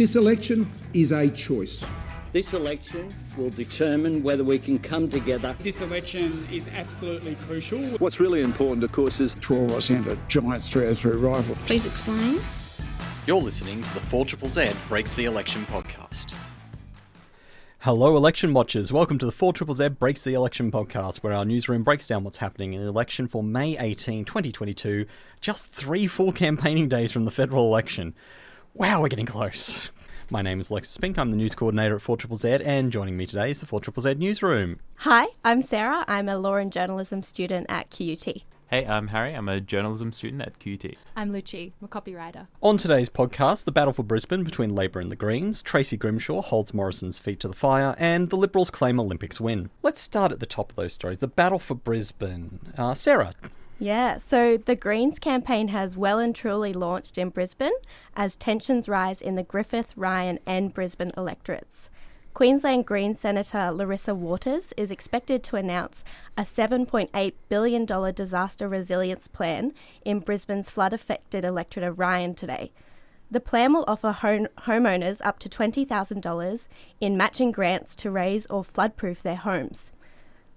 This election is a choice. This election will determine whether we can come together. This election is absolutely crucial. What's really important, of course, is 12 I sent a giant 303 rifle. Please explain. You're listening to the 4ZZZ Breaks the Election podcast. Hello, election watchers. Welcome to the 4ZZZ Breaks the Election podcast, where our newsroom breaks down what's happening in the election for May 18, 2022, just 3 full campaigning days from the federal election. Wow, we're getting close. My name is Alexis Spink. I'm the news coordinator at 4ZZZ, and joining me today is the 4ZZZ newsroom. Hi, I'm Sarah. I'm a law and journalism student at QUT. Hey, I'm Harry. I'm a journalism student at QUT. I'm Lucci. I'm a copywriter. On today's podcast, the battle for Brisbane between Labor and the Greens, Tracey Grimshaw holds Morison's feet to the fire, and the Liberals claim Olympics win. Let's start at the top of those stories. The battle for Brisbane. Sarah. Yeah, so the Greens campaign has well and truly launched in Brisbane as tensions rise in the Griffith, Ryan and Brisbane electorates. Queensland Greens Senator Larissa Waters is expected to announce a $7.8 billion disaster resilience plan in Brisbane's flood-affected electorate of Ryan today. The plan will offer homeowners up to $20,000 in matching grants to raise or floodproof their homes.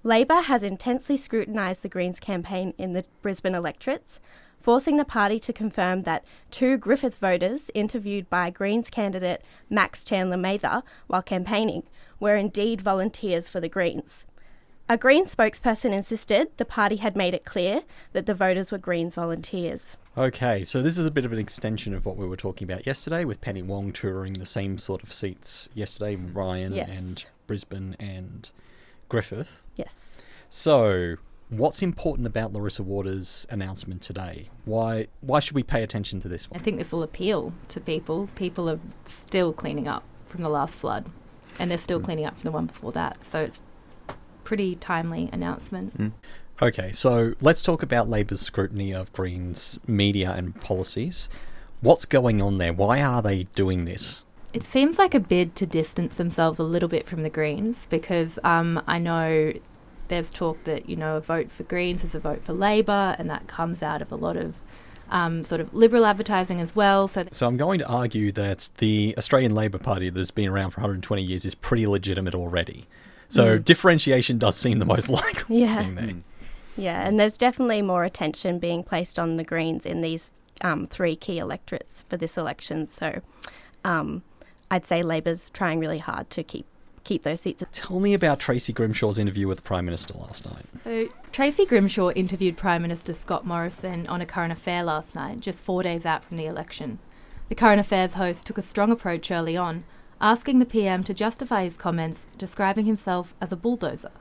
Labor has intensely scrutinised the Greens campaign in the Brisbane electorates, forcing the party to confirm that 2 Griffith voters interviewed by Greens candidate Max Chandler Mather while campaigning were indeed volunteers for the Greens. A Greens spokesperson insisted the party had made it clear that the voters were Greens volunteers. Okay, so this is a bit of an extension of what we were talking about yesterday, with Penny Wong touring the same sort of seats yesterday, Ryan and Brisbane and Griffith. Yes. So, what's important about Larissa Waters' announcement today? Why should we pay attention to this one? I think this will appeal to people. People are still cleaning up from the last flood, and they're still cleaning up from the one before that. So it's a pretty timely announcement. Okay, so let's talk about Labor's scrutiny of Greens' media and policies. What's going on there? Why are they doing this? It seems like a bid to distance themselves a little bit from the Greens, because I know there's talk that, a vote for Greens is a vote for Labor, and that comes out of a lot of sort of Liberal advertising as well. So I'm going to argue that the Australian Labor Party that has been around for 120 years is pretty legitimate already. So differentiation does seem the most likely thing there. Yeah, and there's definitely more attention being placed on the Greens in these 3 key electorates for this election. So I'd say Labor's trying really hard to keep those seats. Tell me about Tracey Grimshaw's interview with the Prime Minister last night. So Tracey Grimshaw interviewed Prime Minister Scott Morrison on a current affair last night, just 4 days out from the election. The current affairs host took a strong approach early on, asking the PM to justify his comments, describing himself as a bulldozer,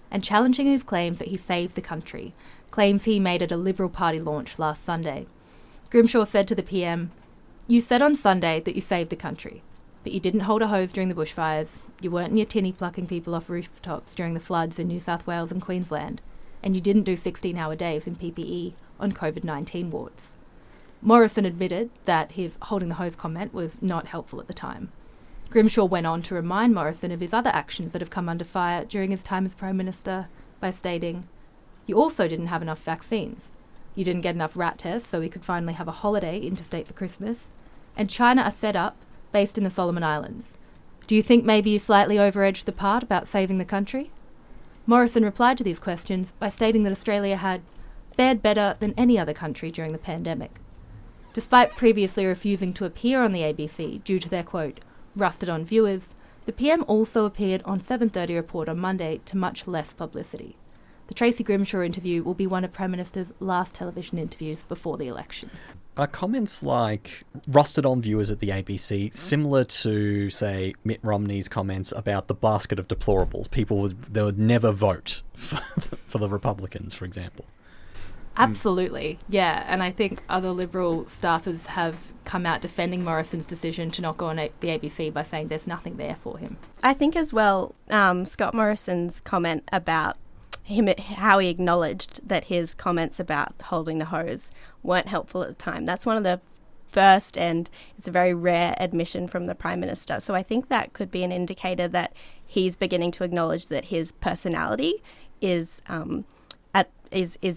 and challenging his claims that he saved the country, claims he made at a Liberal Party launch last Sunday. Grimshaw said to the PM, "You said on Sunday that you saved the country, but you didn't hold a hose during the bushfires, you weren't in your tinny plucking people off rooftops during the floods in New South Wales and Queensland, and you didn't do 16-hour days in PPE on COVID-19 wards." Morison admitted that his holding the hose comment was not helpful at the time. Grimshaw went on to remind Morison of his other actions that have come under fire during his time as Prime Minister by stating, "You also didn't have enough vaccines. You didn't get enough rat tests so we could finally have a holiday interstate for Christmas. And China are set up based in the Solomon Islands. Do you think maybe you slightly over-edged the part about saving the country?" Morison replied to these questions by stating that Australia had fared better than any other country during the pandemic. Despite previously refusing to appear on the ABC due to their, quote, rusted-on viewers, the PM also appeared on 7:30 Report on Monday to much less publicity. The Tracey Grimshaw interview will be one of Prime Minister's last television interviews before the election. Are comments like rusted-on viewers at the ABC similar to, say, Mitt Romney's comments about the basket of deplorables? They would never vote for the Republicans, for example. Absolutely, yeah. And I think other Liberal staffers have come out defending Morison's decision to not go on the ABC by saying there's nothing there for him. I think as well, Scott Morrison's comment about him, how he acknowledged that his comments about holding the hose weren't helpful at the time. That's one of the first, and it's a very rare admission from the Prime Minister. So I think that could be an indicator that he's beginning to acknowledge that his personality is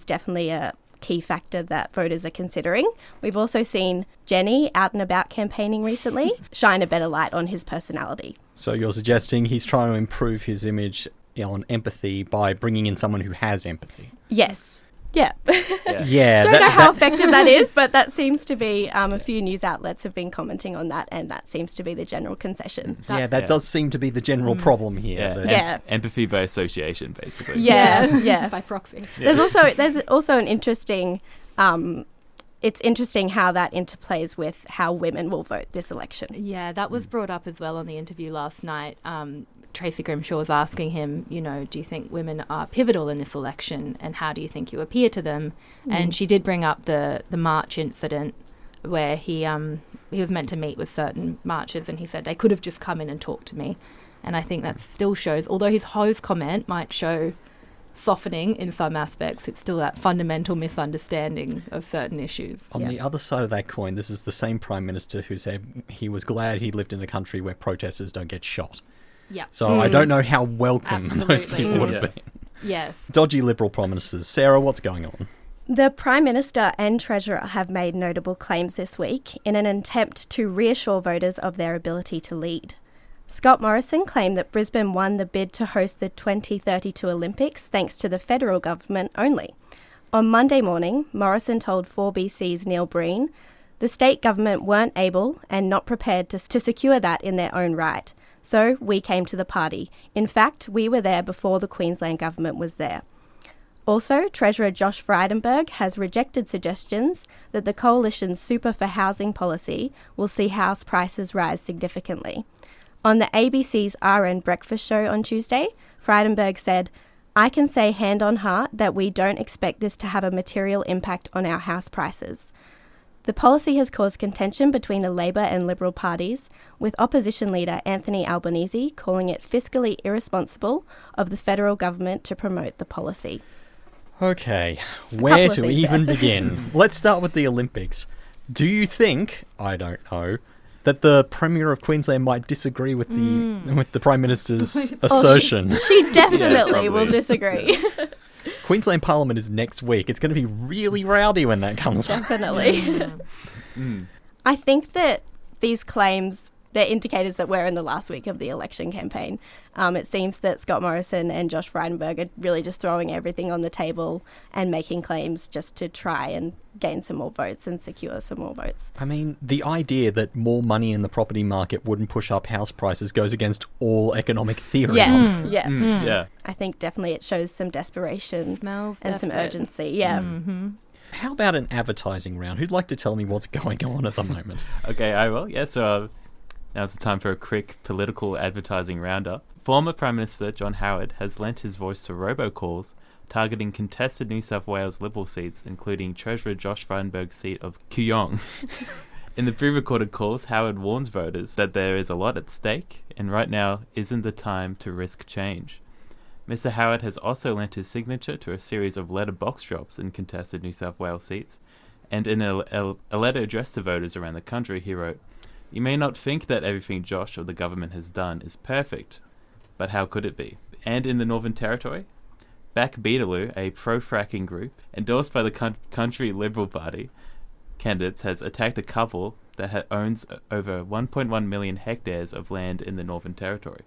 definitely a key factor that voters are considering. We've also seen Jenny, out and about campaigning recently, shine a better light on his personality. So you're suggesting he's trying to improve his image on empathy by bringing in someone who has empathy? Yes. Yeah. Yeah. Don't know how effective that is, but that seems to be, a few news outlets have been commenting on that, and that seems to be the general concession. That does seem to be the general problem here. Empathy by association, basically. Yeah. By proxy. There's also an interesting, it's interesting how that interplays with how women will vote this election. Yeah, that was brought up as well on the interview last night. Tracey Grimshaw was asking him, do you think women are pivotal in this election, and how do you think you appear to them? And she did bring up the March incident where he was meant to meet with certain marchers, and he said they could have just come in and talked to me. And I think that still shows, although his hose comment might show softening in some aspects, it's still that fundamental misunderstanding of certain issues. On the other side of that coin, this is the same Prime Minister who said he was glad he lived in a country where protesters don't get shot. Yeah. So I don't know how welcome those people would have been. Yes. Dodgy Liberal promises. Sarah, what's going on? The Prime Minister and Treasurer have made notable claims this week in an attempt to reassure voters of their ability to lead. Scott Morison claimed that Brisbane won the bid to host the 2032 Olympics thanks to the federal government only. On Monday morning, Morison told 4BC's Neil Breen the state government weren't able and not prepared to secure that in their own right. So we came to the party. In fact, we were there before the Queensland government was there. Also, Treasurer Josh Frydenberg has rejected suggestions that the Coalition's Super for Housing policy will see house prices rise significantly. On the ABC's RN Breakfast Show on Tuesday, Frydenberg said, "I can say hand on heart that we don't expect this to have a material impact on our house prices." The policy has caused contention between the Labor and Liberal parties, with opposition leader Anthony Albanese calling it fiscally irresponsible of the federal government to promote the policy. Okay, where to even begin? Let's start with the Olympics. Do you think, I don't know, that the Premier of Queensland might disagree with the Prime Minister's assertion? She definitely will disagree. Queensland Parliament is next week. It's going to be really rowdy when that comes up. Definitely. I think that these claims, they're indicators that we're in the last week of the election campaign. It seems that Scott Morison and Josh Frydenberg are really just throwing everything on the table and making claims just to try and gain some more votes and secure some more votes. I mean, the idea that more money in the property market wouldn't push up house prices goes against all economic theory. Yeah. I think definitely it shows some desperation and some urgency. Yeah. How about an advertising round? Who'd like to tell me what's going on at the moment? Okay, I will. Yeah, so now's the time for a quick political advertising roundup. Former Prime Minister John Howard has lent his voice to robocalls targeting contested New South Wales Liberal seats, including Treasurer Josh Frydenberg's seat of Kooyong. In the pre-recorded calls, Howard warns voters that there is a lot at stake, and right now isn't the time to risk change. Mr. Howard has also lent his signature to a series of letterbox drops in contested New South Wales seats, and in a letter addressed to voters around the country, he wrote, "You may not think that everything Josh or the government has done is perfect, but how could it be?" And in the Northern Territory, Back Beetaloo, a pro-fracking group endorsed by the country Liberal Party candidates, has attacked a couple that owns over 1.1 million hectares of land in the Northern Territory.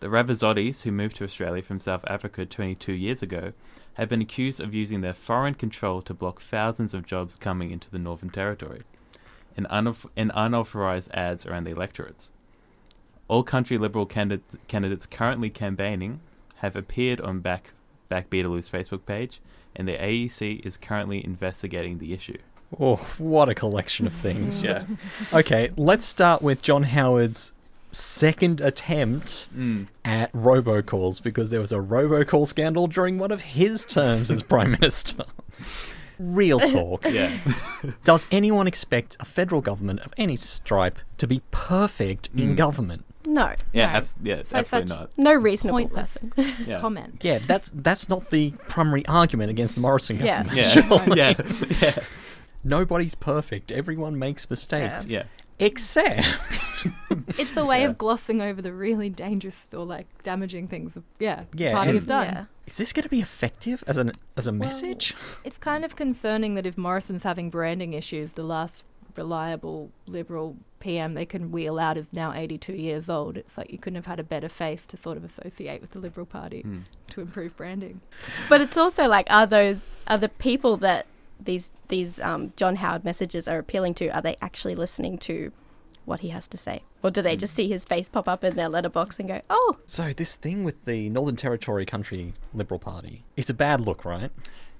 The Ravazottis, who moved to Australia from South Africa 22 years ago, have been accused of using their foreign control to block thousands of jobs coming into the Northern Territory in unauthorised ads around the electorates. All country Liberal candidates currently campaigning have appeared on Back Beetaloo's Facebook page, and the AEC is currently investigating the issue. Oh, what a collection of things. Yeah. Okay, let's start with John Howard's second attempt at robocalls, because there was a robocall scandal during one of his terms as Prime Minister. Real talk. Yeah. Does anyone expect a federal government of any stripe to be perfect in government? No. Yeah, absolutely not. No reasonable Pointless person. comment. Yeah, that's not the primary argument against the Morison government. Yeah. Nobody's perfect. Everyone makes mistakes. Yeah. Except It's the way Yeah. of glossing over the really dangerous or like damaging things. Yeah, The party and- has done. Yeah. Is this going to be effective as a message? It's kind of concerning that if Morison's having branding issues, the last reliable Liberal PM they can wheel out is now 82 years old. It's like you couldn't have had a better face to sort of associate with the Liberal Party to improve branding. But it's also like, are the people that these John Howard messages are appealing to, are they actually listening to what he has to say? Or do they just see his face pop up in their letterbox and go, oh? So this thing with the Northern Territory Country Liberal Party, it's a bad look, right?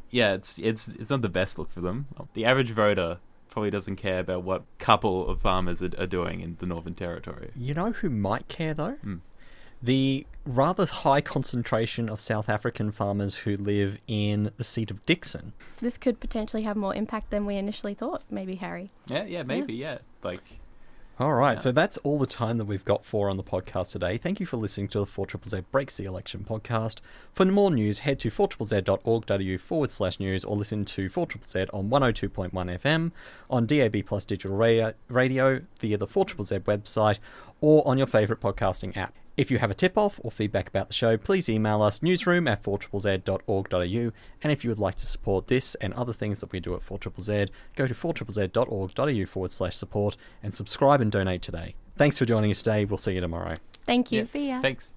Yeah, it's not the best look for them. The average voter probably doesn't care about what couple of farmers are doing in the Northern Territory. You know who might care, though? The rather high concentration of South African farmers who live in the seat of Dixon. This could potentially have more impact than we initially thought, maybe, Harry. Yeah, maybe, yeah. Like, All right, Yeah. so that's all the time that we've got for on the podcast today. Thank you for listening to the 4ZZZ Breaks the Election podcast. For more news, head to 4ZZZ.org.au/news or listen to 4ZZZ on 102.1 FM, on DAB Plus digital radio via the 4ZZZ website, or on your favourite podcasting app. If you have a tip-off or feedback about the show, please email us newsroom@4ZZZ.org.au, and if you would like to support this and other things that we do at 4ZZZ, go to 4ZZZ.org.au/support and subscribe and donate today. Thanks for joining us today. We'll see you tomorrow. Thank you. yeah. See ya. Thanks.